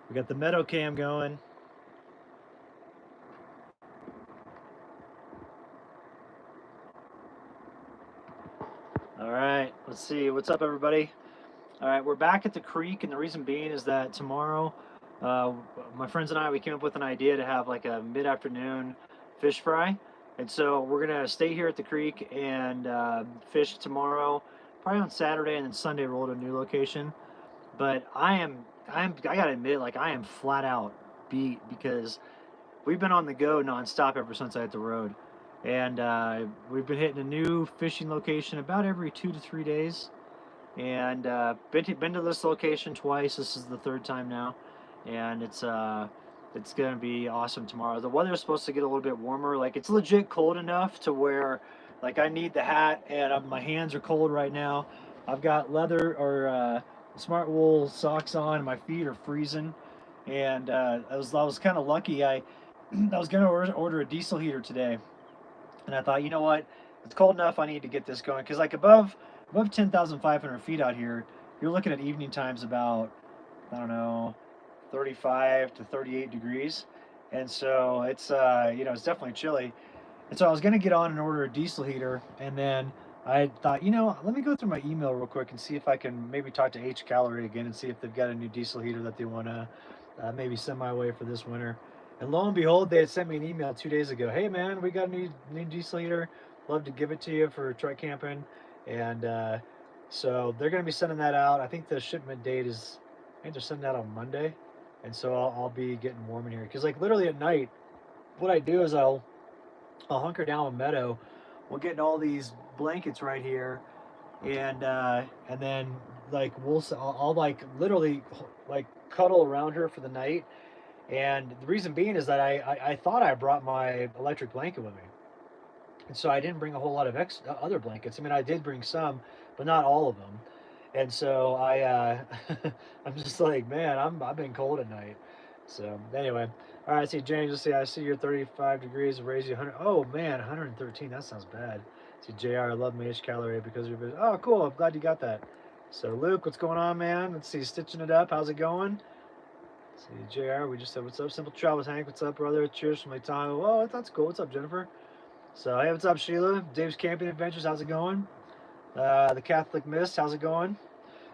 We got the Meadow cam going. All right, let's see. What's up, everybody? All right, we're back at the creek, and the reason being is that tomorrow, uh, my friends and I, we came up with an idea to have like a mid-afternoon fish fry, and so we're gonna stay here at the creek and fish tomorrow, probably on Saturday, and then Sunday roll to a new location. But I gotta admit, like I am flat out beat because we've been on the go nonstop ever since I hit the road, and we've been hitting a new fishing location about every 2 to 3 days and been to this location twice. This is the third time now, and it's gonna be awesome tomorrow. The weather's supposed to get a little bit warmer. Like it's legit cold enough to where, like I need the hat, and my hands are cold right now. I've got leather or smart wool socks on, and my feet are freezing. And I was kind of lucky. I was gonna order a diesel heater today, and I thought, you know what, it's cold enough. I need to get this going because like above 10,500 feet out here, you're looking at evening times about, I don't know, 35 to 38 degrees, and so it's it's definitely chilly. And so I was gonna get on and order a diesel heater, and then I thought, let me go through my email real quick and see if I can maybe talk to H Calorie again and see if they've got a new diesel heater that they want to maybe send my way for this winter. And lo and behold, they had sent me an email 2 days ago. Hey man, we got a new diesel heater. Love to give it to you for truck camping. And so they're going to be sending that out. I think the shipment date is, I think they're sending that on Monday. And so I'll be getting warm in here. Because like literally at night, what I do is I'll hunker down with Meadow. We'll get all these blankets right here, and then like I'll like literally like cuddle around her for the night. And the reason being is that I thought I brought my electric blanket with me, and so I didn't bring a whole lot of other blankets. I mean, I did bring some, but not all of them. And so I'm just like, man, I've been cold at night. So anyway, all right. I see James. Let's see. I see you're 35 degrees. Raise you 100. Oh man, 113. That sounds bad. See Jr. I love Amish calorie because you're. Oh, cool. I'm glad you got that. So Luke, what's going on, man? Let's see. Stitching it up. How's it going? Let's see Jr. We just said what's up. Simple Travels. Hank, what's up, brother? Cheers from my time. Oh, that's cool. What's up, Jennifer? So hey, what's up, Sheila? Dave's Camping Adventures. How's it going? The Catholic Mist. How's it going?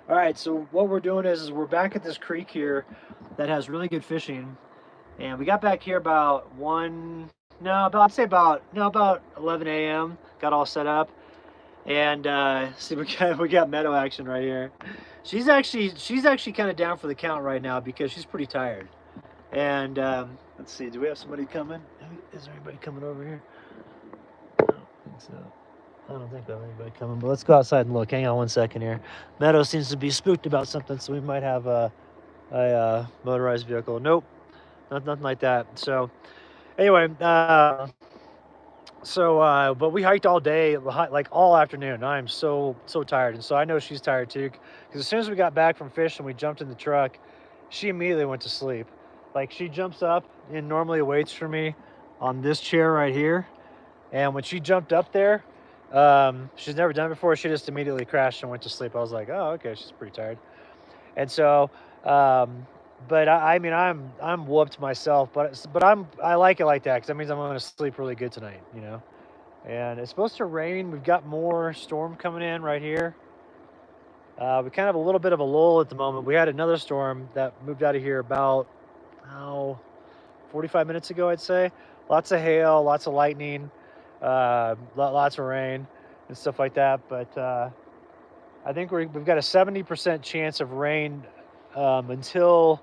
All right, so what we're doing is we're back at this creek here that has really good fishing, and we got back here about about I'd say about 11 a.m. Got all set up, and see we got Meadow action right here. She's actually kind of down for the count right now because she's pretty tired. And let's see, do we have somebody coming? Is there anybody coming over here? I don't think so. I don't think we have anybody coming, but let's go outside and look. Hang on one second here. Meadow seems to be spooked about something, so we might have a motorized vehicle. Nope, nothing like that. So anyway, but we hiked all day, like all afternoon. I'm so tired, and so I know she's tired too. Because as soon as we got back from fishing, we jumped in the truck. She immediately went to sleep. Like she jumps up and normally waits for me on this chair right here. And when she jumped up there, she's never done it before. She just immediately crashed and went to sleep. I was like, oh, okay, she's pretty tired. And so, but I mean, I'm whooped myself, but I like it like that because that means I'm going to sleep really good tonight, you know. And it's supposed to rain. We've got more storm coming in right here. We kind of have a little bit of a lull at the moment. We had another storm that moved out of here about 45 minutes ago, I'd say. Lots of hail, lots of lightning, lots of rain and stuff like that. But I think we've got a 70% chance of rain until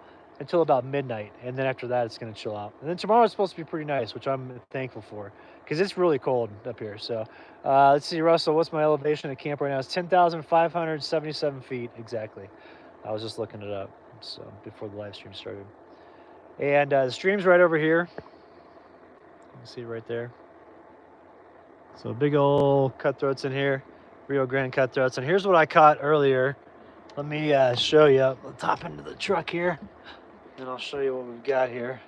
about midnight, and then after that it's going to chill out. And then tomorrow is supposed to be pretty nice, which I'm thankful for because it's really cold up here. So let's see, Russell, what's my elevation at camp right now? It's 10,577 feet exactly. I was just looking it up so before the live stream started. And the stream's right over here. You can see it right there. So big old cutthroats in here, Rio Grande cutthroats. And here's what I caught earlier. Let me show you. I'll top into the truck here, and I'll show you what we've got here.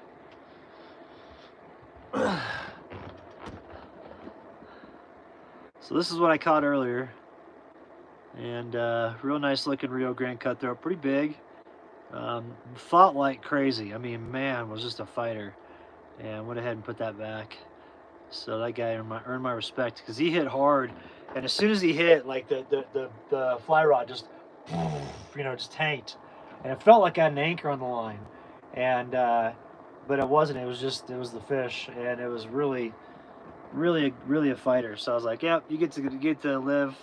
So this is what I caught earlier. And real nice looking Rio Grande cutthroat, pretty big. Fought like crazy. I mean, man, was just a fighter, and went ahead and put that back. So that guy earned my respect because he hit hard, and as soon as he hit, like the fly rod just, just tanked, and it felt like I had an anchor on the line, and but it wasn't. It was the fish, and it was really a fighter. So I was like, yep, you get to live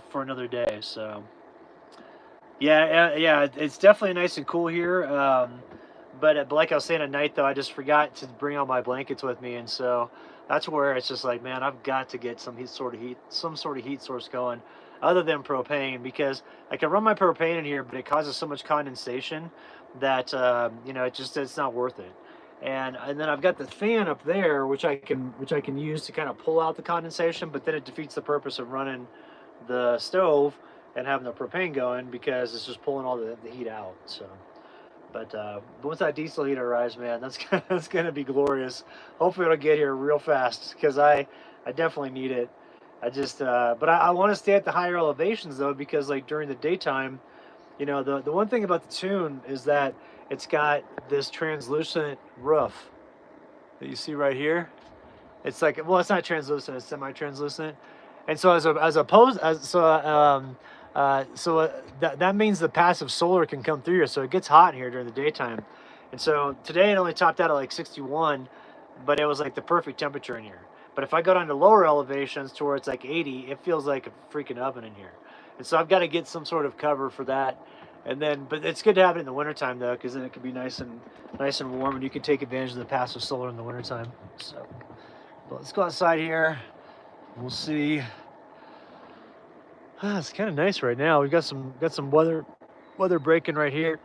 for another day. So yeah, it's definitely nice and cool here. But like I was saying at night though, I just forgot to bring all my blankets with me, and so that's where it's just like, man, I've got to get some sort of heat source going, other than propane, because I can run my propane in here, but it causes so much condensation that it's not worth it. And then I've got the fan up there, which I can use to kind of pull out the condensation, but then it defeats the purpose of running the stove and having the propane going because it's just pulling all the heat out. So, but once that diesel heater arrives, man, that's gonna be glorious. Hopefully, it'll get here real fast because I definitely need it. But I want to stay at the higher elevations though, because like during the daytime, the one thing about the tune is that it's got this translucent roof that you see right here. It's like, well, it's not translucent; it's semi-translucent. And so as opposed as that means the passive solar can come through here, so it gets hot in here during the daytime. And so today it only topped out at like 61, but it was like the perfect temperature in here. But if I go down to lower elevations to where it's like 80, it feels like a freaking oven in here. And so I've got to get some sort of cover for that. And then, but it's good to have it in the wintertime though, because then it can be nice and warm, and you can take advantage of the passive solar in the wintertime. So, but let's go outside here. We'll see. It's kind of nice right now. We've got some weather breaking right here.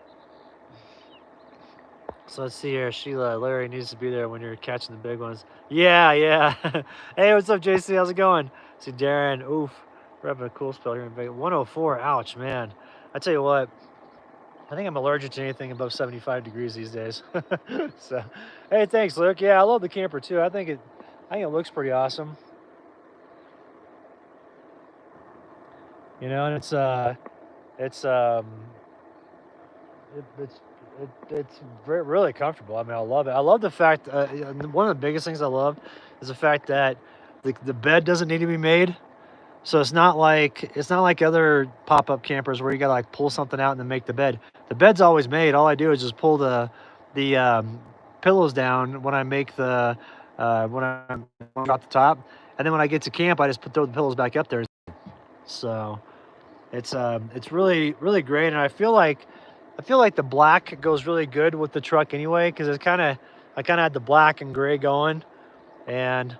So let's see here. Sheila, Larry needs to be there when you're catching the big ones. Yeah, yeah. Hey, what's up, JC? How's it going? See Darren. Oof, we're having a cool spell here in Vegas. 104. Ouch, man. I tell you what. I think I'm allergic to anything above 75 degrees these days. So, hey, thanks, Luke. Yeah, I love the camper too. I think it looks pretty awesome. And it's it's it's really comfortable. I mean, I love it. I love the fact. One of the biggest things I love is the fact that the bed doesn't need to be made. So it's not like other pop up campers where you gotta like pull something out and then make the bed. The bed's always made. All I do is just pull the pillows down when I make when I drop the top, and then when I get to camp, I just throw the pillows back up there. So it's really great, and I feel like the black goes really good with the truck anyway, because I kind of had the black and gray going, and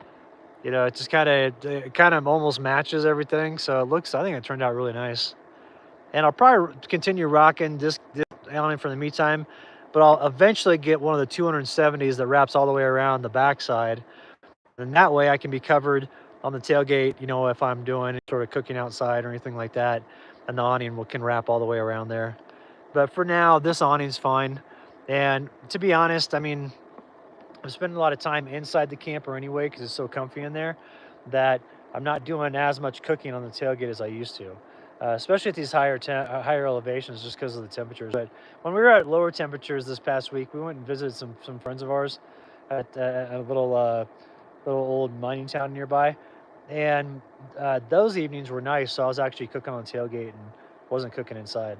it kind of almost matches everything. So I think it turned out really nice, and I'll probably continue rocking this awning for the meantime, but I'll eventually get one of the 270s that wraps all the way around the backside, and that way I can be covered on the tailgate. If I'm doing any sort of cooking outside or anything like that, and the awning can wrap all the way around there. But for now, this awning's fine. And to be honest, I mean, I'm spending a lot of time inside the camper anyway because it's so comfy in there that I'm not doing as much cooking on the tailgate as I used to, especially at these higher elevations, just because of the temperatures. But when we were at lower temperatures this past week, we went and visited some friends of ours at a little old mining town nearby, and those evenings were nice. So I was actually cooking on the tailgate and wasn't cooking inside.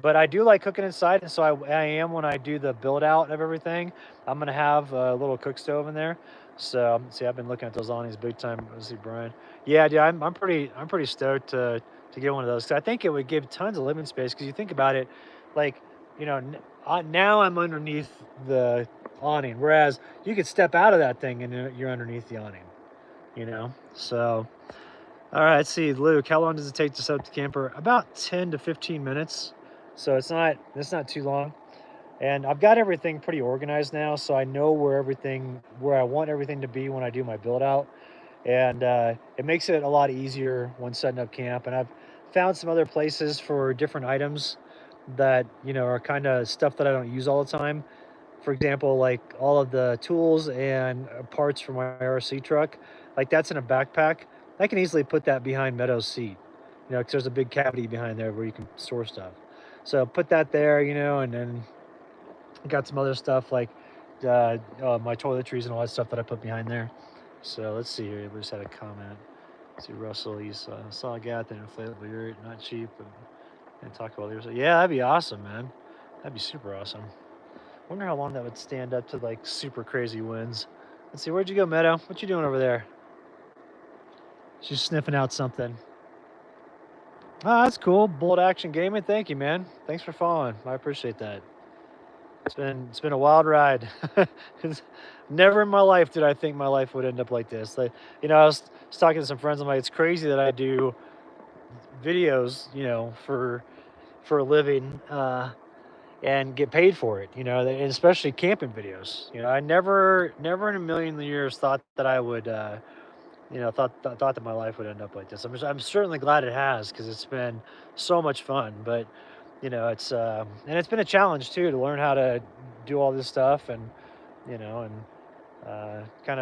But I do like cooking inside, and so I am when I do the build out of everything. I'm gonna have a little cook stove in there. So see, I've been looking at those awnings big time. Let's see, Brian. Yeah, dude, I'm pretty stoked to get one of those. 'Cause I think it would give tons of living space. Because you think about it, like now I'm underneath the awning, whereas you could step out of that thing and you're underneath the awning. So all right, let's see, Luke. How long does it take to set up the camper? About 10 to 15 minutes. So it's not too long. And I've got everything pretty organized now, so I know where I want everything to be when I do my build out, and it makes it a lot easier when setting up camp. And I've found some other places for different items that are kind of stuff that I don't use all the time. For example, like all of the tools and parts for my RC truck, like that's in a backpack. I can easily put that behind Meadow's seat, because there's a big cavity behind there where you can store stuff. So put that there, and then got some other stuff like my toiletries and all that stuff that I put behind there. So let's see here. We just had a comment. Let's see, Russell, he's saw a guy at the inflatable yurt, not cheap, and talk about yours. Yeah, that'd be awesome, man. That'd be super awesome. Wonder how long that would stand up to like super crazy winds. Let's see, where'd you go, Meadow? What you doing over there? She's sniffing out something. Oh, that's cool. Bold Action Gaming. Thank you, man. Thanks for following. I appreciate that. It's been a wild ride. Never in my life did I think my life would end up like this. Like, I was talking to some friends. I'm like, it's crazy that I do videos, for a living, and get paid for it. And especially camping videos. I never in a million years thought that I would, thought that my life would end up like this. I'm certainly glad it has because it's been so much fun. But and it's been a challenge too to learn how to do all this stuff and kind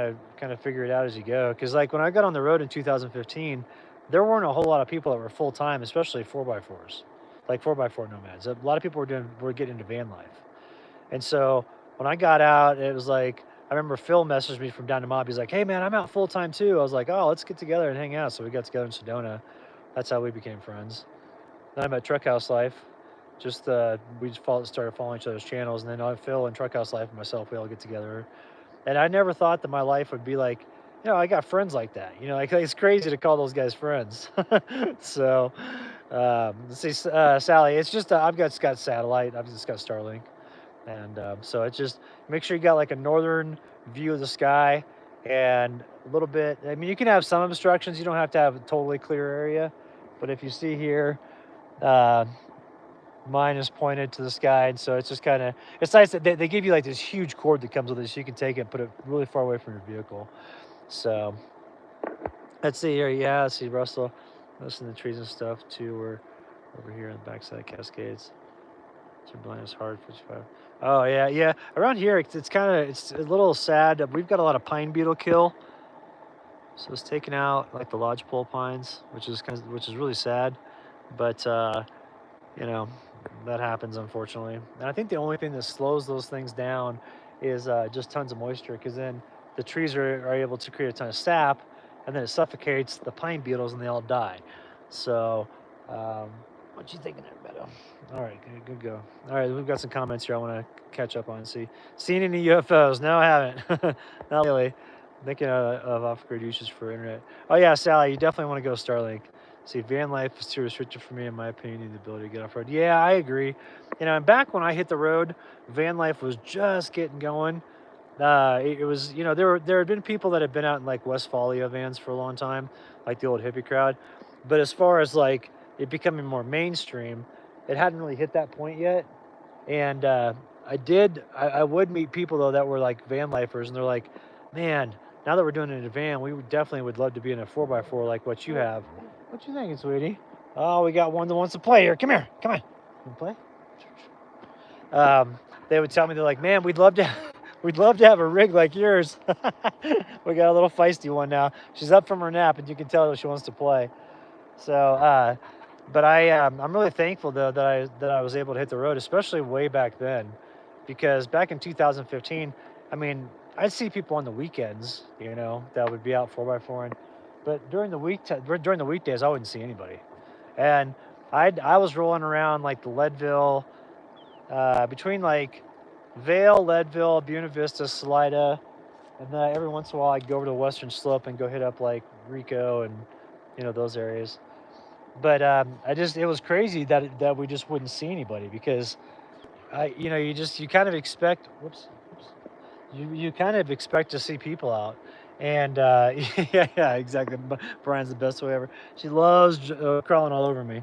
of figure it out as you go. Because like when I got on the road in 2015, there weren't a whole lot of people that were full time, especially 4x4s, like 4x4 nomads. A lot of people were getting into van life, and so when I got out, it was like I remember Phil messaged me from down to Mob. He's like, "Hey man, I'm out full time too." I was like, "Oh, let's get together and hang out." So we got together in Sedona. That's how we became friends. Then I met Truckhouse Life. Just we just started following each other's channels, and then Phil and Truckhouse Life and myself, we all get together. And I never thought that my life would be like, I got friends like that. Like it's crazy to call those guys friends. So let's see, Sally. It's just I've got satellite. I've just got Starlink, and so it's just make sure you got like a northern view of the sky and a little bit. I mean, you can have some obstructions. You don't have to have a totally clear area, but if you see here. Uh, Mine is pointed to the sky, and so it's just kind of it's nice that they give you like this huge cord that comes with it, so you can take it and put it really far away from your vehicle. So let's see here. Yeah, let's see Russell. Listen to the trees and stuff too. We're over here on the backside of Cascades. Timberline is hard 55. Oh yeah, yeah. Around here, it's kind of it's a little sad. We've got a lot of pine beetle kill, so it's taking out like the lodgepole pines, which is really sad. But you know, that happens unfortunately. And I think the only thing that slows those things down is just tons of moisture, because then the trees are able to create a ton of sap, and then it suffocates the pine beetles and they all die. So, um, what you thinking there, Meadow? All right, good go. All right, we've got some comments here I want to catch up on and see. Seen any UFOs? No, I haven't. Not really. Thinking of off-grid uses for internet. Oh yeah, Sally, you definitely want to go Starlink. See, van life is too restricted for me, in my opinion, the ability to get off road. Yeah, I agree. And back when I hit the road, van life was just getting going. It was, there had been people that had been out in like Westphalia vans for a long time, like the old hippie crowd. But as far as like it becoming more mainstream, it hadn't really hit that point yet. And I would meet people though that were like van lifers, and they're like, man, now that we're doing it in a van, we definitely would love to be in a 4x4 like what you have. What you thinking, sweetie? Oh, we got one that wants to play here. Come here, come on. You play? They would tell me, they're like, man, we'd love to have a rig like yours. We got a little feisty one now. She's up from her nap, and you can tell she wants to play. So, but I'm really thankful though that I was able to hit the road, especially way back then, because back in 2015, I mean, I'd see people on the weekends, that would be out 4x4, but during the weekdays, I wouldn't see anybody, and I was rolling around like the Leadville, between like Vale, Leadville, Buena Vista, Salida, and then every once in a while I'd go over to the Western Slope and go hit up like Rico and those areas. But it was crazy that we just wouldn't see anybody, because you kind of expect, you kind of expect to see people out, and yeah, exactly. Brian's the best way ever. She loves crawling all over me,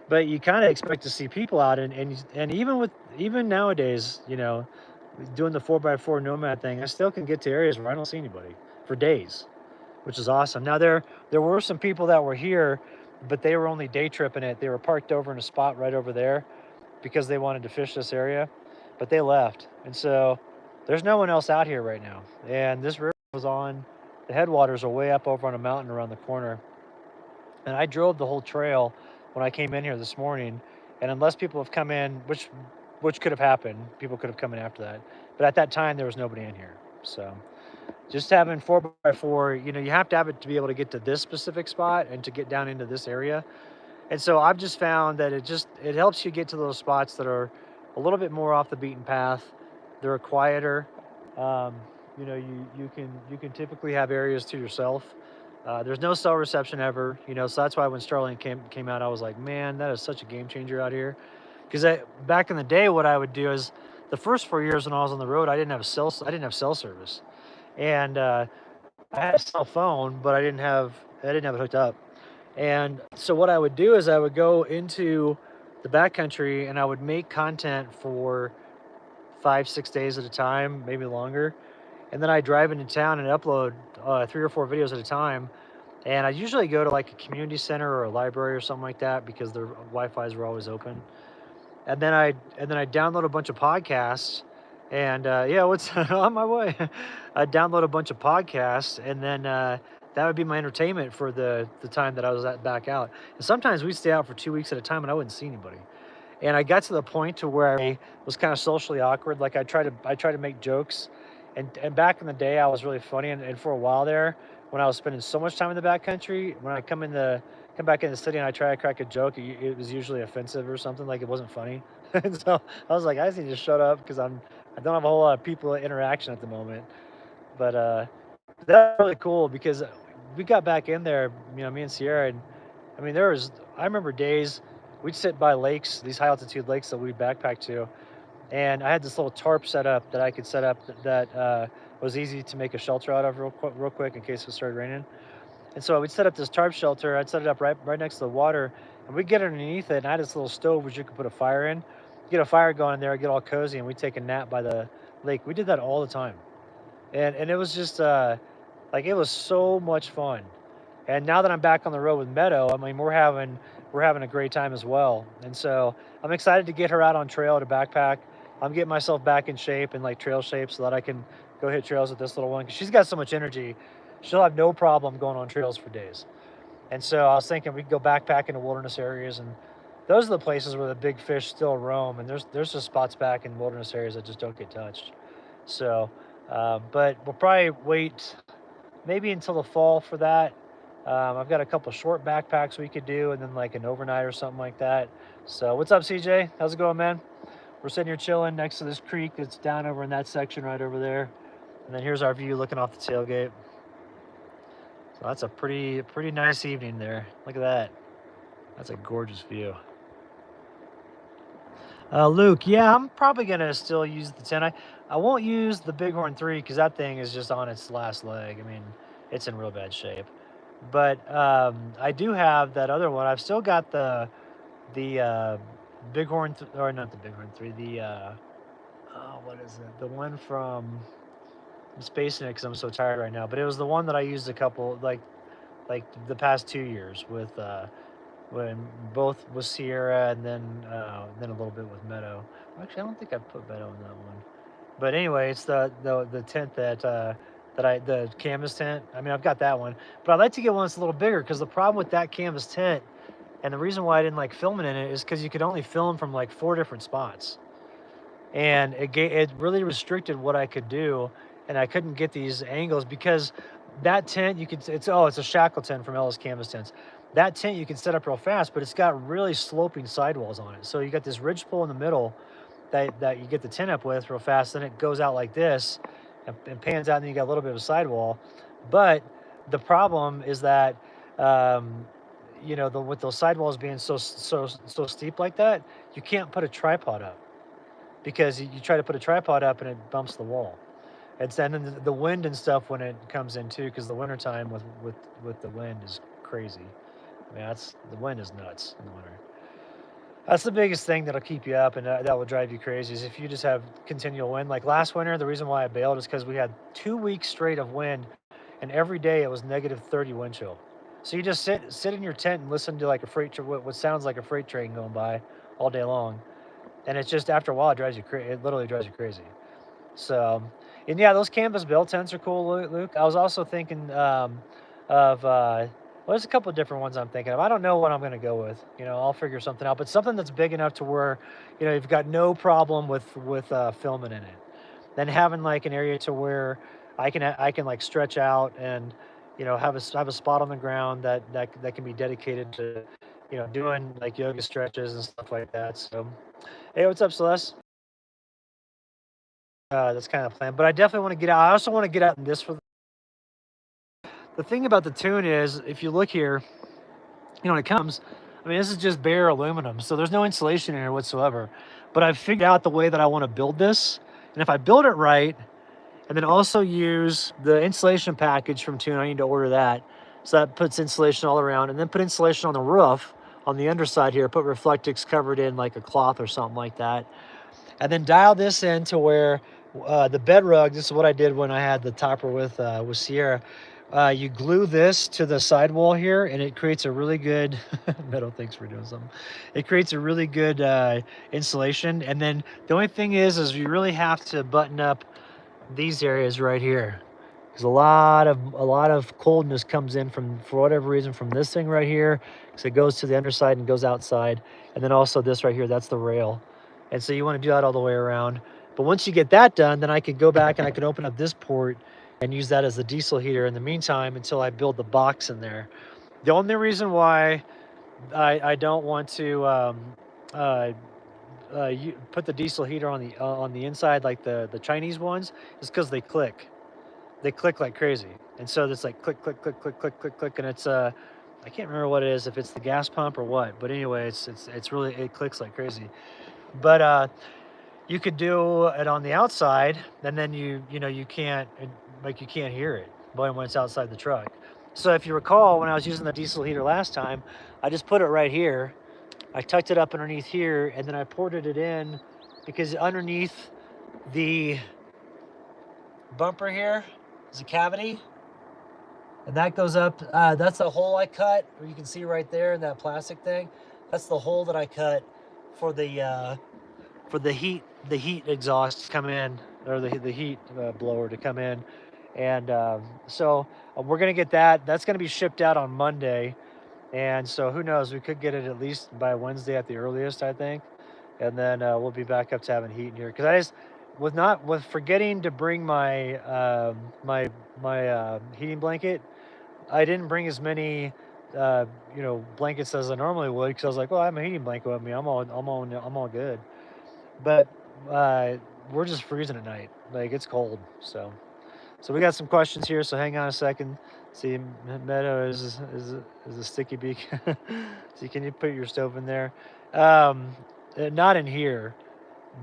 but you kind of expect to see people out, and even nowadays, doing the 4x4 nomad thing, I still can get to areas where I don't see anybody for days, which is awesome. Now there were some people that were here, but they were only day tripping it. They were parked over in a spot right over there because they wanted to fish this area, but they left. And so there's no one else out here right now. And this river was on, the headwaters are way up over on a mountain around the corner. And I drove the whole trail when I came in here this morning. And unless people have come in, which which could have happened. People could have come in after that. But at that time, there was nobody in here. So just having 4x4, you have to have it to be able to get to this specific spot and to get down into this area. And so I've just found that it helps you get to those spots that are a little bit more off the beaten path. They're quieter. Um, you can typically have areas to yourself. There's no cell reception ever, so that's why when Starlink came out, I was like, man, that is such a game changer out here. Because back in the day, what I would do is the first 4 years when I was on the road, I didn't have cell service, and I had a cell phone, but I didn't have it hooked up. And so what I would do is I would go into the backcountry and I would make content for 5, 6 days at a time, maybe longer. And then I drive into town and upload 3 or 4 videos at a time. And I usually go to like a community center or a library or something like that because their Wi-Fi's were always open. And then I download a bunch of podcasts, and yeah, what's on my way? I download a bunch of podcasts, and then that would be my entertainment for the time that I was back out. And sometimes we'd stay out for 2 weeks at a time, and I wouldn't see anybody. And I got to the point to where I was kind of socially awkward. Like I try to make jokes, and back in the day I was really funny. And for a while there, when I was spending so much time in the backcountry, when I come back in the city and I try to crack a joke, it was usually offensive or something. Like it wasn't funny. And so I was like, I just need to shut up because I don't have a whole lot of people interaction at the moment. But that's really cool because we got back in there, me and Sierra, and I mean, I remember days we'd sit by lakes, these high altitude lakes that we'd backpack to, and I had this little tarp set up that I could set up that was easy to make a shelter out of real quick in case it started raining. And so we'd set up this tarp shelter. I'd set it up right next to the water, and we'd get underneath it. And I had this little stove which you could put a fire in. Get a fire going in there, get all cozy, and we'd take a nap by the lake. We did that all the time, and it was just like it was so much fun. And now that I'm back on the road with Meadow, I mean we're having a great time as well. And so I'm excited to get her out on trail to backpack. I'm getting myself back in shape and like trail shape so that I can go hit trails with this little one because she's got so much energy. She'll have no problem going on trails for days. And so I was thinking we could go backpack into wilderness areas, and those are the places where the big fish still roam. And there's just spots back in wilderness areas that just don't get touched. So, but we'll probably wait maybe until the fall for that. I've got a couple short backpacks we could do, and then like an overnight or something like that. So, what's up, CJ? How's it going, man? We're sitting here chilling next to this creek that's down over in that section right over there. And then here's our view looking off the tailgate. So that's a pretty nice evening there. Look at that. That's a gorgeous view. Luke, yeah, I'm probably gonna still use the 10. I won't use the Bighorn 3 because that thing is just on its last leg. I mean, it's in real bad shape. But I do have that other one. I've still got the or not the Bighorn 3. Oh, what is it? The one from I'm spacing it because I'm so tired right now. But it was the one that I used a couple like the past 2 years with when both with Sierra and then a little bit with Meadow. Actually, I don't think I put Meadow in that one. But anyway, it's the tent the canvas tent. I mean, I've got that one, but I'd like to get one that's a little bigger because the problem with that canvas tent and the reason why I didn't like filming in it is because you could only film from like 4 different spots, and it really restricted what I could do, and I couldn't get these angles because that tent it's a shackle tent from Ellis Canvas Tents. That tent you can set up real fast, but it's got really sloping sidewalls on it. So you got this ridge pole in the middle that you get the tent up with real fast, then it goes out like this and pans out, and then you got a little bit of a sidewall. But the problem is that with those sidewalls being so steep like that, you can't put a tripod up because you try to put a tripod up and it bumps the wall. And then the wind and stuff when it comes in too, because the wintertime with the wind is crazy. I mean, the wind is nuts in the winter. That's the biggest thing that'll keep you up and that will drive you crazy is if you just have continual wind. Like last winter, the reason why I bailed is because we had 2 weeks straight of wind, and every day it was -30 wind chill. So you just sit in your tent and listen to like a what sounds like a freight train going by all day long, and it's just after a while it drives you crazy. It literally drives you crazy. So, and yeah, those canvas bell tents are cool, Luke. I was also thinking of Well, there's a couple of different ones I'm thinking of. I don't know what I'm going to go with. You know, I'll figure something out. But something that's big enough to where, you know, you've got no problem with filming in it. Then having like an area to where I can like stretch out and, you know, have a spot on the ground that can be dedicated to, you know, doing like yoga stretches and stuff like that. So, hey, what's up, Celeste? That's kind of the plan. But I definitely want to get out. I also want to get out in this for the thing about the tune is if you look here, you know, when it comes, I mean, this is just bare aluminum, so there's no insulation in here whatsoever. But I've figured out the way that I want to build this, and if I build it right, and then also use the insulation package from Tune, I need to order that. So that puts insulation all around, and then put insulation on the roof, on the underside here. Put Reflectix covered in like a cloth or something like that, and then dial this in to where the bed rug. This is what I did when I had the topper with Sierra. You glue this to the sidewall here, and it creates a really good. Meadow, thanks for doing something. It creates a really good insulation. And then the only thing is you really have to button up these areas right here, because a lot of coldness comes in from, for whatever reason, from this thing right here, because it goes to the underside and goes outside, and then also this right here, that's the rail, and so you want to do that all the way around. But once you get that done, then I could go back and I could open up this port and use that as the diesel heater in the meantime until I build the box in there. The only reason why I don't want to uh, you put the diesel heater on the inside like the Chinese ones is because they click like crazy, and so it's like click click click click click click click, and it's I can't remember what it is, if it's the gas pump or what, but anyway, it's really, it clicks like crazy. But you could do it on the outside, and then you know you can't, like you can't hear it when it's outside the truck. So if you recall, when I was using the diesel heater last time, I just put it right here. I tucked it up underneath here, and then I ported it in, because underneath the bumper here is a cavity, and that goes up. That's the hole I cut, or you can see right there in that plastic thing. That's the hole that I cut for the heat exhaust to come in, or the heat blower to come in, and so we're gonna get that. That's gonna be shipped out on Monday, and so who knows? We could get it at least by Wednesday at the earliest, I think, and then we'll be back up to having heat in here. Because I just with forgetting to bring my my heating blanket. I didn't bring as many you know, blankets as I normally would, because I was like, well, I have a heating blanket with me. I'm all good. But we're just freezing at night. Like, it's cold. So we got some questions here. So hang on a second. See, Meadow is a sticky beak. See, can you put your stove in there? Not in here,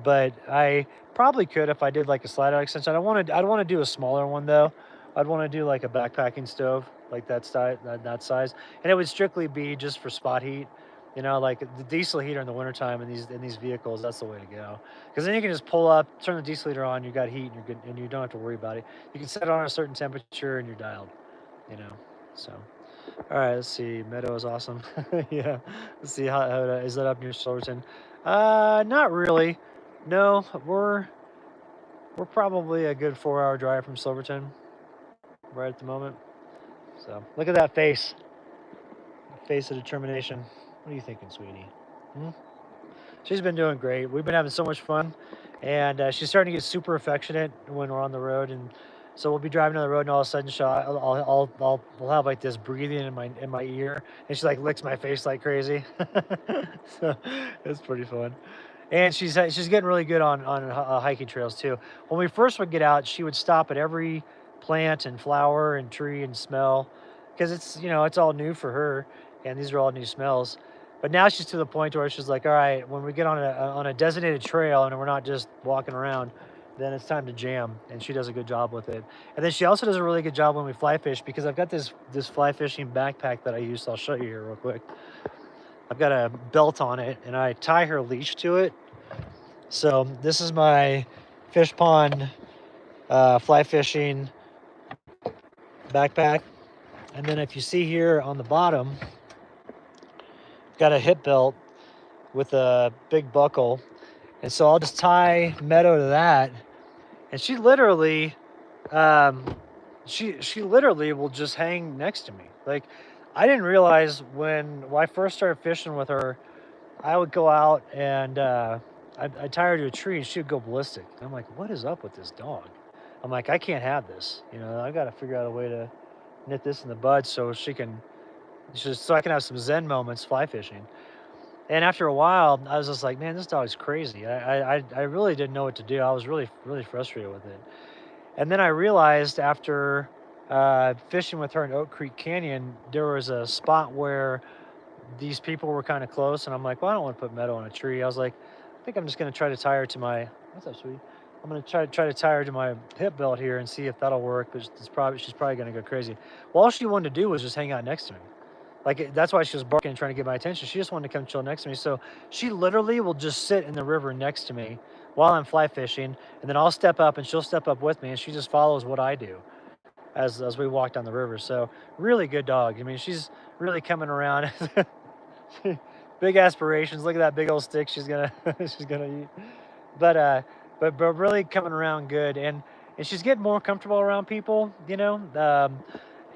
but I probably could if I did like a slide out extension. I'd want to do a smaller one though. I'd want to do like a backpacking stove, like that size, and it would strictly be just for spot heat. You know, like the diesel heater in the wintertime in these vehicles, that's the way to go. Because then you can just pull up, turn the diesel heater on, you got heat, and you're good, and you don't have to worry about it. You can set it on a certain temperature, and you're dialed. You know, so. All right, let's see. Meadow is awesome. Yeah. Let's see how is that up near Silverton? Not really. No, we're probably a good 4-hour drive from Silverton, right at the moment. So look at that face, face of determination. What are you thinking, sweetie? Hmm? She's been doing great. We've been having so much fun, and she's starting to get super affectionate when we're on the road. And so we'll be driving down the road, and all of a sudden, I'll have like this breathing in my ear, and she like licks my face like crazy. So it's pretty fun. And she's getting really good on hiking trails too. When we first would get out, she would stop at every plant and flower and tree and smell, because it's, you know, it's all new for her, and these are all new smells. But now she's to the point where she's like, all right, when we get on a designated trail and we're not just walking around, then it's time to jam, and she does a good job with it. And then she also does a really good job when we fly fish, because I've got this fly fishing backpack that I use. So I'll show you here real quick. I've got a belt on it, and I tie her leash to it. So this is my fish pond fly fishing backpack. And then if you see here on the bottom, got a hip belt with a big buckle. And so I'll just tie Meadow to that, and she literally she literally will just hang next to me. Like, I didn't realize when I first started fishing with her, I would go out and I'd tie her to a tree and she would go ballistic. And I'm like, what is up with this dog? I'm like, I can't have this. You know, I got to figure out a way to nip this in the bud so she can, just so I can have some Zen moments fly fishing. And after a while, I was just like, man, this dog's crazy. I really didn't know what to do. I was really frustrated with it. And then I realized after fishing with her in Oak Creek Canyon, there was a spot where these people were kind of close, and I'm like, well, I don't want to put Meadow on a tree. I was like, I think I'm just gonna try to tie her to my. What's up, sweetie? I'm gonna try to tie her to my hip belt here and see if that'll work. But she's probably gonna go crazy. Well, all she wanted to do was just hang out next to me. That's why she was barking and trying to get my attention. She just wanted to come chill next to me. So she literally will just sit in the river next to me while I'm fly fishing, and then I'll step up and she'll step up with me, and she just follows what I do as we walk down the river. So really good dog. I mean, she's really coming around. Big aspirations. Look at that big old stick she's gonna she's gonna eat. But but really coming around good, and she's getting more comfortable around people. You know,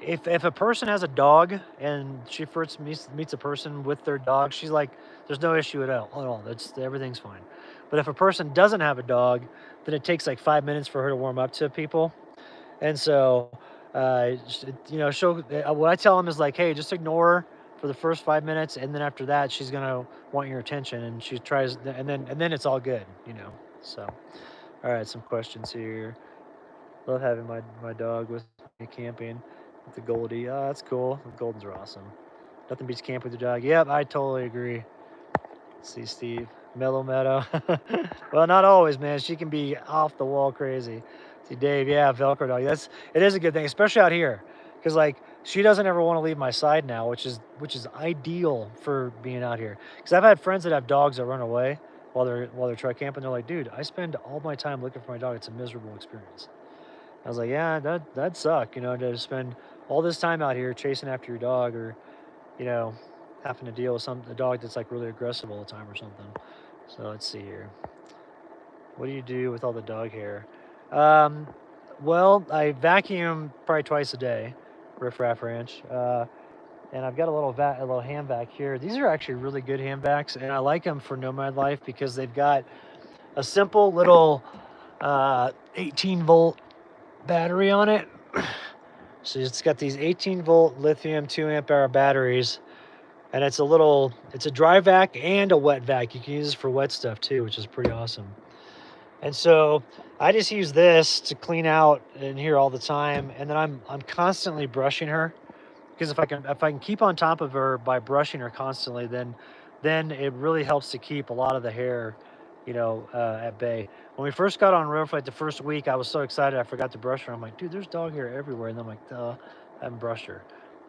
if a person has a dog and she first meets a person with their dog, she's like, there's no issue at all. That's everything's fine. But if a person doesn't have a dog, then it takes like 5 minutes for her to warm up to people. And so, you know, what I tell them is like, hey, just ignore her for the first 5 minutes, and then after that, she's gonna want your attention, and she tries, and then it's all good, you know. So, all right, some questions here. Love having my dog with me camping with the Goldie. Oh, that's cool. The Goldens are awesome. Nothing beats camp with your dog. Yep, I totally agree. Let's see, Steve. Mellow Meadow. Well, not always, man. She can be off the wall crazy. See, Dave. Yeah, Velcro dog. It is a good thing, especially out here, because like she doesn't ever want to leave my side now, which is ideal for being out here. Because I've had friends that have dogs that run away while they're truck camping. They're like, dude, I spend all my time looking for my dog. It's a miserable experience. I was like, yeah, that'd suck, you know, to spend all this time out here chasing after your dog, or you know, having to deal with a dog that's like really aggressive all the time or something. So let's see here. What do you do with all the dog hair? Um, well, I vacuum probably twice a day, Riff Raff Ranch. And I've got a little hand vac here. These are actually really good hand vacs, and I like them for Nomad life because they've got a simple little 18-volt battery on it. So it's got these 18-volt lithium 2 amp hour batteries, and it's a dry vac and a wet vac. You can use this for wet stuff too, which is pretty awesome. And so I just use this to clean out in here all the time, and then I'm constantly brushing her, because if I can keep on top of her by brushing her constantly, then it really helps to keep a lot of the hair, you know, at bay. When we first got on road for like the first week, I was so excited I forgot to brush her. I'm like, dude, there's dog hair everywhere, and I'm like, duh, I haven't brushed her.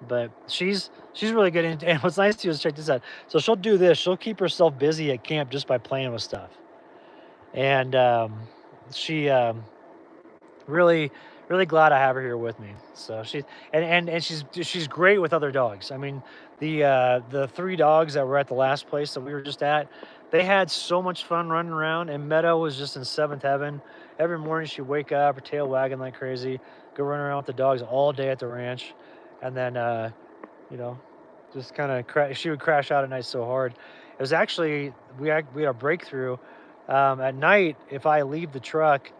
But she's really good. And what's nice too is, check this out. So she'll do this. She'll keep herself busy at camp just by playing with stuff, and she really really glad I have her here with me. So and she's great with other dogs. I mean, the three dogs that were at the last place that we were just at, they had so much fun running around, and Meadow was just in seventh heaven. Every morning she'd wake up, her tail wagging like crazy, go run around with the dogs all day at the ranch, and then you know, just kind of she would crash out at night so hard. It was actually we had a breakthrough. At night, if I leave the truck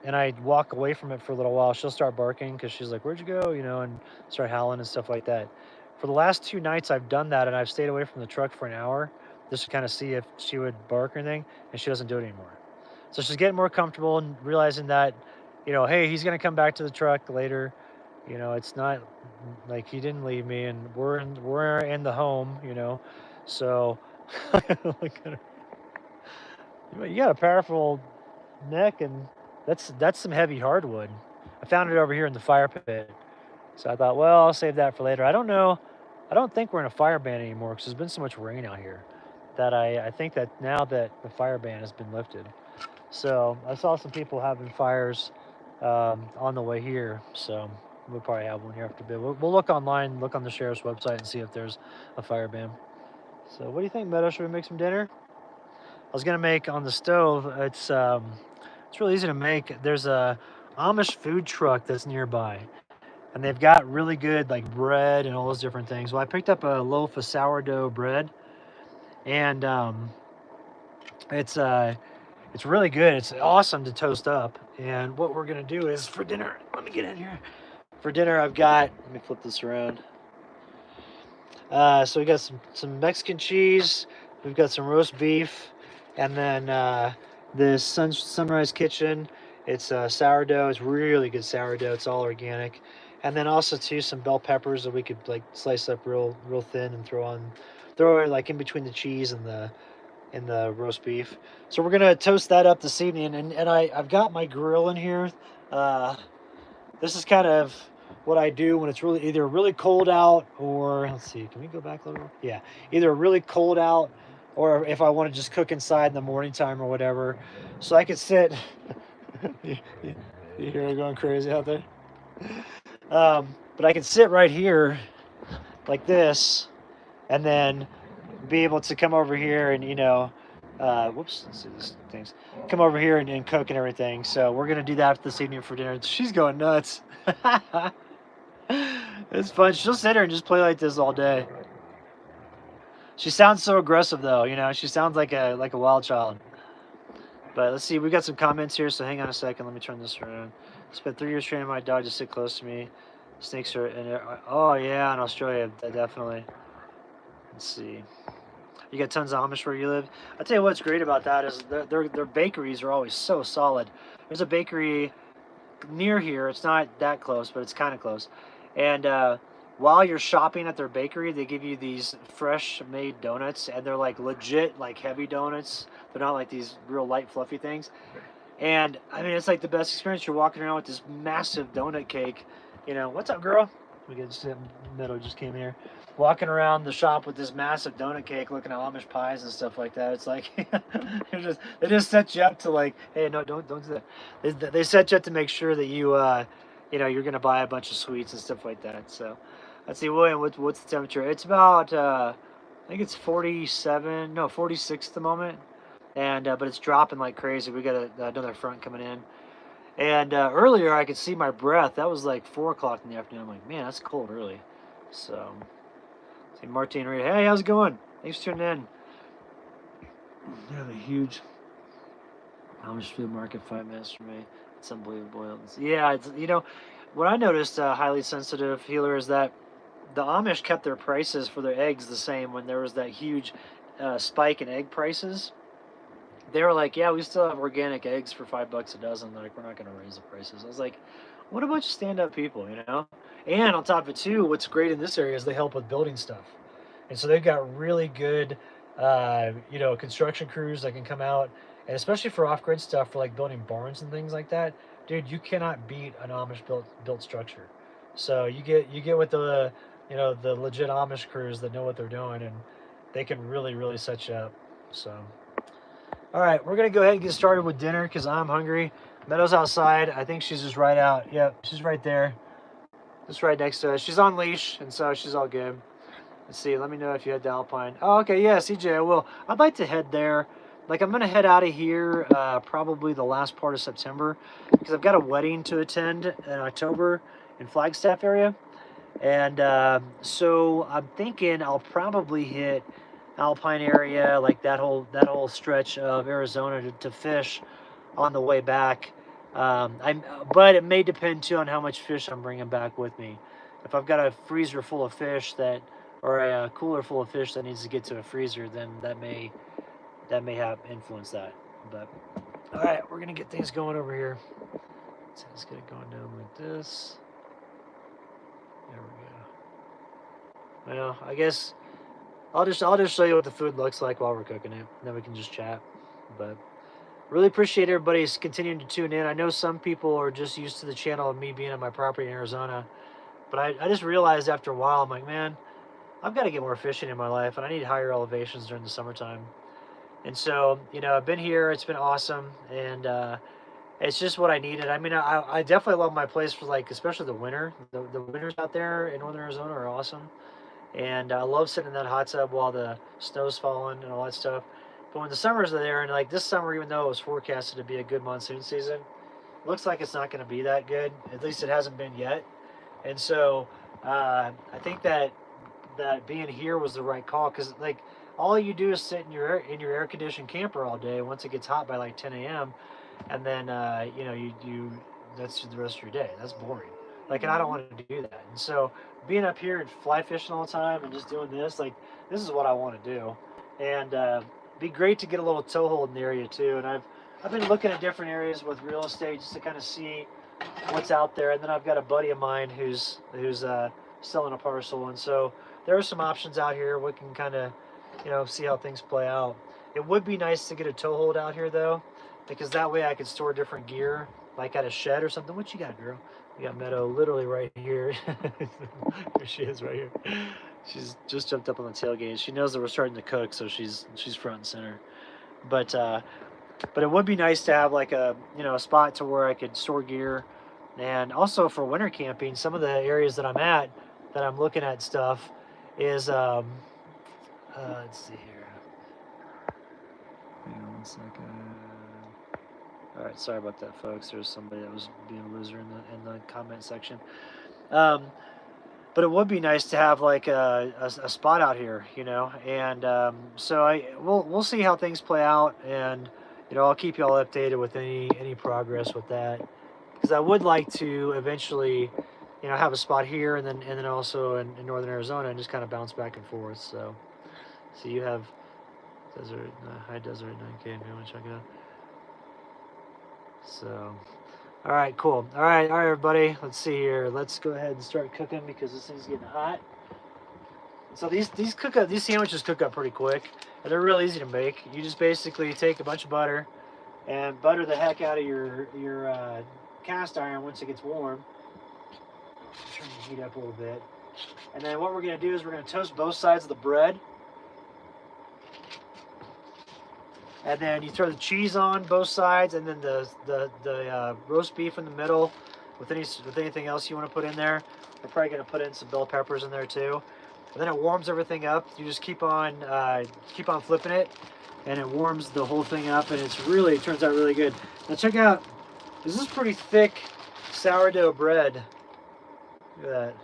and I walk away from it for a little while, she'll start barking because she's like, "Where'd you go?" You know, and start howling and stuff like that. For the last 2 nights, I've done that, and I've stayed away from the truck for an hour just to kind of see if she would bark or anything, and she doesn't do it anymore. So she's getting more comfortable and realizing that, you know, hey, he's gonna come back to the truck later. You know, it's not like he didn't leave me, and we're in the home. You know, so look at her. You got a powerful neck, and that's some heavy hardwood. I found it over here in the fire pit, so I thought, well, I'll save that for later. I don't know. I don't think we're in a fire ban anymore because there's been so much rain out here that I think that now that the fire ban has been lifted. So I saw some people having fires on the way here, so we'll probably have one here after a bit. We'll look online, look on the sheriff's website, and see if there's a fire ban. So what do you think, Meadow? Should we make some dinner? I was gonna make on the stove. It's really easy to make. There's a Amish food truck that's nearby, and they've got really good like bread and all those different things. Well, I picked up a loaf of sourdough bread, and it's really good. It's awesome to toast up. And what we're gonna do is for dinner. Let me get in here. For dinner, I've got. Let me flip this around. So we got some Mexican cheese. We've got some roast beef, and then this Sunrise Kitchen. It's sourdough. It's really good sourdough. It's all organic, and then also too some bell peppers that we could like slice up real thin and throw it like in between the cheese and the roast beef. So we're gonna toast that up this evening, and I've got my grill in here. This is kind of what I do when it's really either really cold out, or let's see, can we go back a little? Yeah, either really cold out, or if I want to just cook inside in the morning time or whatever. So I could sit. you, you hear it going crazy out there? But I can sit right here like this, and then be able to come over here and whoops, let's see these things. Come over here and cook and everything. So we're gonna do that this evening for dinner. She's going nuts. It's fun. She'll sit here and just play like this all day. She sounds so aggressive though, she sounds like a wild child. But let's see, we got some comments here, so hang on a second. Let me turn this around. Spent 3 years training my dog to sit close to me. Snakes are in. Oh yeah, in Australia, definitely. Let's see. You got tons of Amish where you live. I'll tell you what's great about that is their bakeries are always so solid. There's a bakery near here. It's not that close, but it's kind of close. And while you're shopping at their bakery, they give you these fresh made donuts, and they're like legit, like heavy donuts. They're not like these real light, fluffy things. And I mean, it's like the best experience. You're walking around with this massive donut cake. What's up, girl? We get Meadow just came here. Walking around the shop with this massive donut cake, looking at Amish pies and stuff like that. It's like they just set you up to like, hey, no, don't do that. They set you up to make sure that you're gonna buy a bunch of sweets and stuff like that. So let's see, William, what's the temperature? It's about I think it's 47, no 46 at the moment, and but it's dropping like crazy. We got another front coming in. And earlier I could see my breath. That was like 4 o'clock in the afternoon. I'm like, man, that's cold early. So, see Martine Reed. Hey, how's it going? Thanks for tuning in. We have a huge Amish food market 5 minutes from me. It's unbelievable. Yeah, it's, what I noticed, highly sensitive healer, is that the Amish kept their prices for their eggs the same when there was that huge spike in egg prices. They were like, yeah, we still have organic eggs for $5 a dozen. They're like, we're not going to raise the prices. I was like, what a bunch of stand-up people, And on top of it, too, what's great in this area is they help with building stuff. And so they've got really good, construction crews that can come out. And especially for off-grid stuff, for like building barns and things like that, dude, you cannot beat an Amish built structure. So you get with the legit Amish crews that know what they're doing, and they can really, really set you up. So. All right, we're going to go ahead and get started with dinner because I'm hungry. Meadow's outside. I think she's just right out. Yep, she's right there. Just right next to us. She's on leash, and so she's all good. Let's see. Let me know if you head to Alpine. Oh, okay. Yeah, CJ, I will. I'd like to head there. Like, I'm going to head out of here probably the last part of September because I've got a wedding to attend in October in Flagstaff area. And so I'm thinking I'll probably hit Alpine area, like that whole stretch of Arizona to fish on the way back. But it may depend too on how much fish I'm bringing back with me. If I've got a freezer full of fish or a cooler full of fish that needs to get to a freezer, then that may have influenced that. But all right, we're gonna get things going over here. So let's get it going down like this. There we go. Well, I guess I'll just show you what the food looks like while we're cooking it, and then we can just chat. But really appreciate everybody's continuing to tune in. I know some people are just used to the channel of me being on my property in Arizona, but I just realized after a while, I'm like, man, I've got to get more fishing in my life, and I need higher elevations during the summertime. And so, I've been here. It's been awesome, and it's just what I needed. I mean, I definitely love my place for, like, especially the winter. The winters out there in northern Arizona are awesome. And I love sitting in that hot tub while the snow's falling and all that stuff. But when the summers are there, and like this summer, even though it was forecasted to be a good monsoon season, looks like it's not going to be that good. At least it hasn't been yet. And so I think that being here was the right call, because like all you do is sit in your air conditioned camper all day once it gets hot by like 10 a.m. and then you know you that's the rest of your day. That's boring. Like, and I don't want to do that. And so being up here and fly fishing all the time and just doing this, like, this is what I want to do. And be great to get a little toehold in the area too. And I've been looking at different areas with real estate just to kind of see what's out there. And then I've got a buddy of mine who's selling a parcel, and so there are some options out here. We can kind of, you know, see how things play out. It would be nice to get a toehold out here though, because that way I could store different gear, like at a shed or something. What you got, girl? We got Meadow literally right here. Here she is right here. She's just jumped up on the tailgate. She knows that we're starting to cook, so she's front and center. But it would be nice to have like a, you know, a spot to where I could store gear, and also for winter camping. Some of the areas that I'm at, that I'm looking at stuff, is let's see here. Hang on 1 second. All right, sorry about that, folks. There's somebody that was being a loser in the comment section. But it would be nice to have like a spot out here, you know. And so we'll see how things play out, and you know, I'll keep you all updated with any progress with that, because I would like to eventually, you know, have a spot here, and then also in northern Arizona, and just kind of bounce back and forth. So you have desert, high desert 9K if you want to check it out. So, all right, cool. All right, everybody. Let's see here. Let's go ahead and start cooking, because this thing's getting hot. So these sandwiches cook up pretty quick, and they're real easy to make. You just basically take a bunch of butter and butter the heck out of your cast iron once it gets warm. Turn the heat up a little bit, and then what we're gonna do is we're gonna toast both sides of the bread. And then you throw the cheese on both sides, and then the roast beef in the middle, with anything else you want to put in there. We're probably going to put in some bell peppers in there too. And then it warms everything up. You just keep on flipping it, and it warms the whole thing up, and it turns out really good. Now check out, this is pretty thick sourdough bread. Look at that.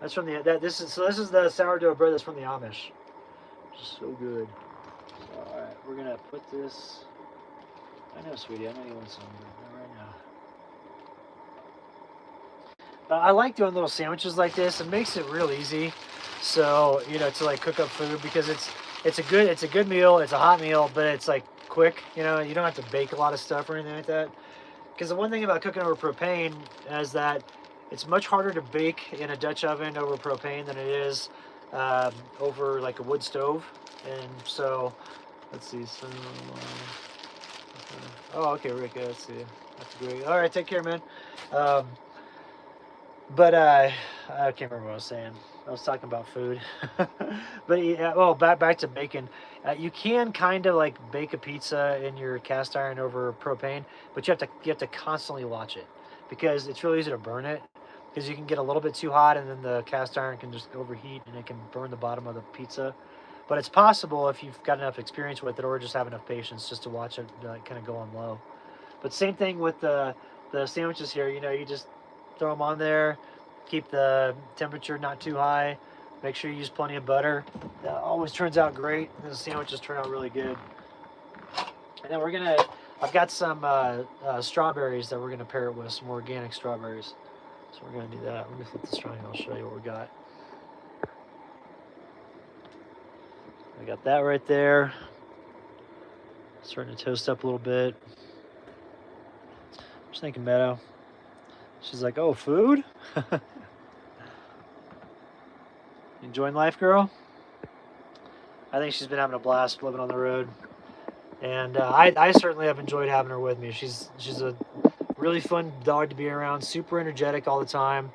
That's from this is the sourdough bread that's from the Amish. Just so good. Alright, we're gonna put this. I know, sweetie, I know you want some right now. I like doing little sandwiches like this. It makes it real easy. So, you know, to like cook up food, because it's a good meal. It's a hot meal, but it's like quick. You know, you don't have to bake a lot of stuff or anything like that. Because the one thing about cooking over propane is that it's much harder to bake in a Dutch oven over propane than it is over like a wood stove. And so, let's see. So, oh, okay, Rick. Let's see. That's great. All right, take care, man. But I can't remember what I was saying. I was talking about food. But yeah, well, back to bacon. You can kind of like bake a pizza in your cast iron over propane, but you have to constantly watch it, because it's really easy to burn it. Because you can get a little bit too hot, and then the cast iron can just overheat, and it can burn the bottom of the pizza. But it's possible if you've got enough experience with it, or just have enough patience, just to watch it kind of go on low. But same thing with the sandwiches here. You know, you just throw them on there, keep the temperature not too high, make sure you use plenty of butter. That always turns out great, and the sandwiches turn out really good. And then I've got some strawberries that we're gonna pair it with, some organic strawberries. So we're gonna do that. Let me flip this around and I'll show you what we got. I got that right there. Starting to toast up a little bit. Just thinking, Meadow. She's like, oh, food? Enjoying life, girl? I think she's been having a blast living on the road. And I certainly have enjoyed having her with me. She's a really fun dog to be around, super energetic all the time.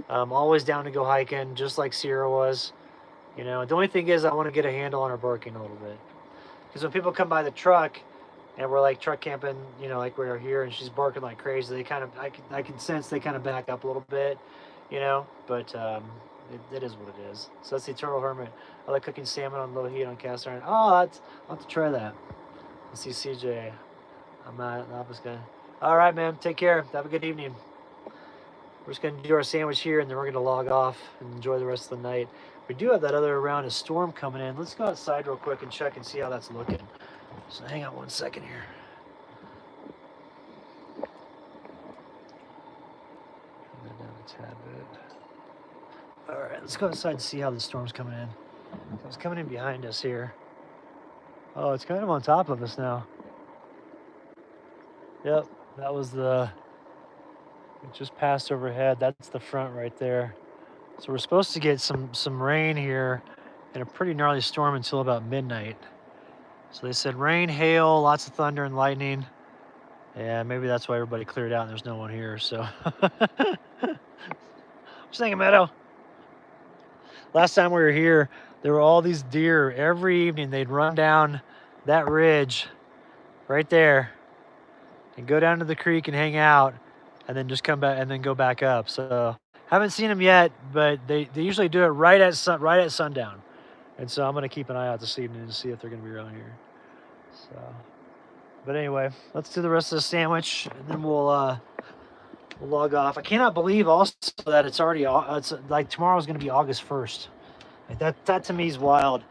Always down to go hiking, just like Sierra was. You know, the only thing is I want to get a handle on her barking a little bit. Because when people come by the truck, and we're like truck camping, you know, like we're here, and she's barking like crazy, they kind of, I can sense they kind of back up a little bit, you know, but it is what it is. So that's the Eternal Hermit. I like cooking salmon on low heat on cast iron. Oh, I'll have to try that. Let's see, CJ. I'm not an office guy. All right, man. Take care. Have a good evening. We're just going to do our sandwich here, and then we're going to log off and enjoy the rest of the night. We do have that other round of storm coming in. Let's go outside real quick and check and see how that's looking. So hang on 1 second here. Turn that down a tad bit. All right, let's go outside and see how the storm's coming in. So it's coming in behind us here. Oh, it's kind of on top of us now. Yep, that was it just passed overhead. That's the front right there. So we're supposed to get some rain here and a pretty gnarly storm until about midnight. So they said rain, hail, lots of thunder and lightning. Yeah, maybe that's why everybody cleared out and there's no one here. So, what you thinking, Meadow? Last time we were here, there were all these deer. Every evening they'd run down that ridge right there and go down to the creek and hang out, and then just come back and then go back up. So haven't seen them yet, but they usually do it right at sundown. And so I'm gonna keep an eye out this evening to see if they're gonna be around here. So, but anyway, let's do the rest of the sandwich, and then we'll log off. I cannot believe also that it's already like tomorrow's gonna be August 1st. Like that to me is wild.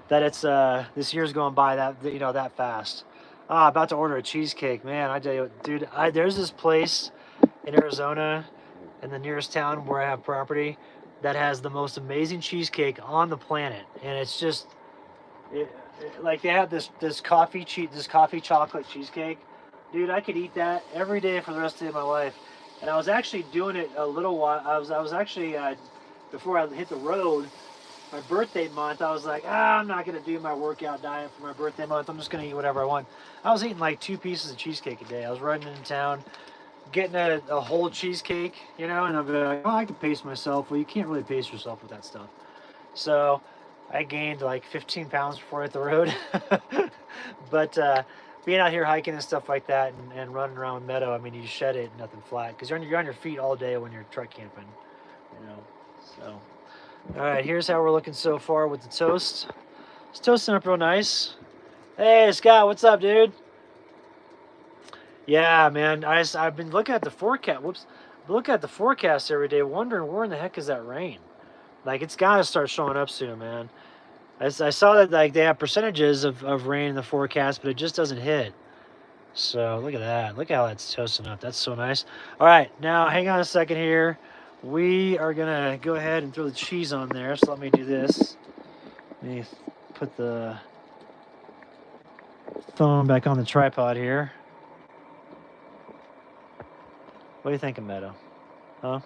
That it's this year's going by that fast. About to order a cheesecake, man. I tell you, dude, there's this place in Arizona, in the nearest town where I have property, that has the most amazing cheesecake on the planet, and it's just, like they have this coffee chocolate cheesecake, dude. I could eat that every day for the rest of my life. And I was actually doing it a little while. I was actually before I hit the road. My birthday month, I was like, I'm not going to do my workout diet for my birthday month. I'm just going to eat whatever I want. I was eating like 2 pieces of cheesecake a day. I was riding into town, getting a whole cheesecake, and I'd be like, I can pace myself. Well, you can't really pace yourself with that stuff. So I gained like 15 pounds before I hit the road. But being out here hiking and stuff like that and running around with Meadow, I mean, you shed it, nothing flat. Because you're on your feet all day when you're truck camping, so... All right, here's how we're looking so far with the toast. It's toasting up real nice. Hey, Scott, what's up, dude? Yeah, man, I've been looking at the forecast. Looking at the forecast every day, wondering where in the heck is that rain? Like, it's got to start showing up soon, man. I saw that like they have percentages of rain in the forecast, but it just doesn't hit. So look at that. Look how that's toasting up. That's so nice. All right, now hang on a second here. We are gonna go ahead and throw the cheese on there. So let me do this. Let me put the phone back on the tripod here. What are you thinking, Meadow? Huh?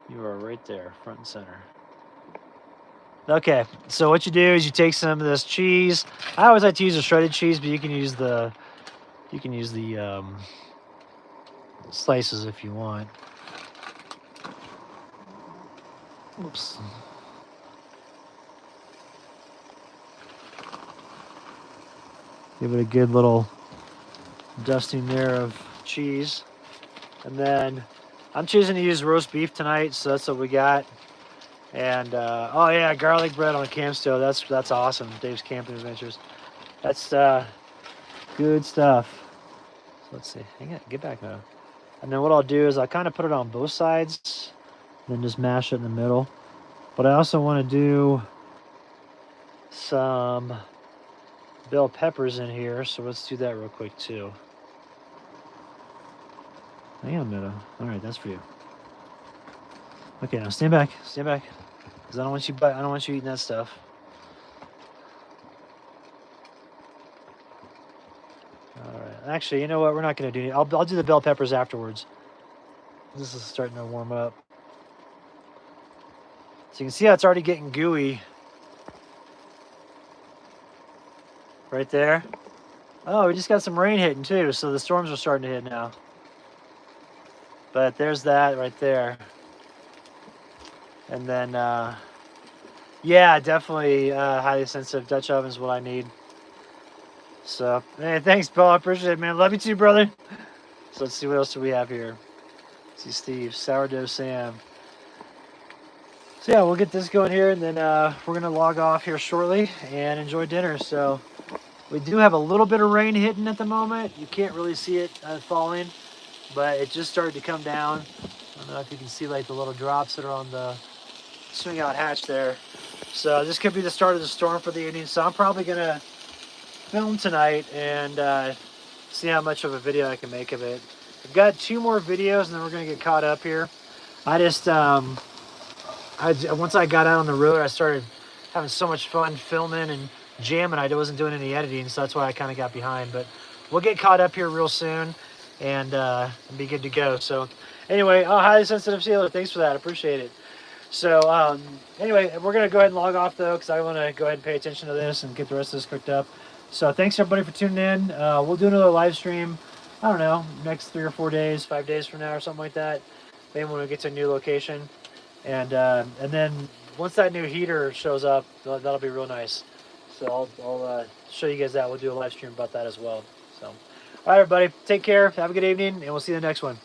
You are right there, front and center. Okay, so what you do is you take some of this cheese. I always like to use the shredded cheese, but you can use the slices if you want. Oops. Give it a good little dusting there of cheese. And then I'm choosing to use roast beef tonight, so that's what we got. And oh yeah, garlic bread on a camp stove. That's awesome. Dave's Camping Adventures. That's good stuff. So let's see. Hang on, get back now. And then what I'll do is I'll kind of put it on both sides, then just mash it in the middle. But I also want to do some bell peppers in here, so let's do that real quick too. Hang on, Meadow. All right, that's for you. Okay, now stand back, because I don't want you eating that stuff. All right, actually, you know what? We're not going to do it. I'll do the bell peppers afterwards. This is starting to warm up. So you can see how it's already getting gooey. Right there. Oh, we just got some rain hitting too, so the storms are starting to hit now. But there's that right there. And then, yeah, definitely highly sensitive Dutch oven is what I need. So, hey, thanks, Paul. I appreciate it, man. Love you too, brother. So let's see what else do we have here. Let's see, Steve, sourdough Sam. So yeah, we'll get this going here, and then we're gonna log off here shortly and enjoy dinner. So we do have a little bit of rain hitting at the moment. You can't really see it falling, but it just started to come down. I don't know if you can see like the little drops that are on the swing out hatch there. So this could be the start of the storm for the evening. So I'm probably gonna film tonight and see how much of a video I can make of it. I've got 2 more videos and then we're gonna get caught up here. I just once I got out on the road, I started having so much fun filming and jamming. I wasn't doing any editing, so that's why I kind of got behind. But we'll get caught up here real soon and be good to go. So anyway, oh, highly sensitive sealer. Thanks for that. I appreciate it. So anyway, we're going to go ahead and log off, though, because I want to go ahead and pay attention to this and get the rest of this cooked up. So thanks, everybody, for tuning in. We'll do another live stream, I don't know, next 3 or 4 days, 5 days from now or something like that. Maybe when we get to a new location. And then once that new heater shows up, that'll be real nice. So I'll show you guys that. We'll do a live stream about that as well. So, all right, everybody, take care. Have a good evening, and we'll see you in the next one.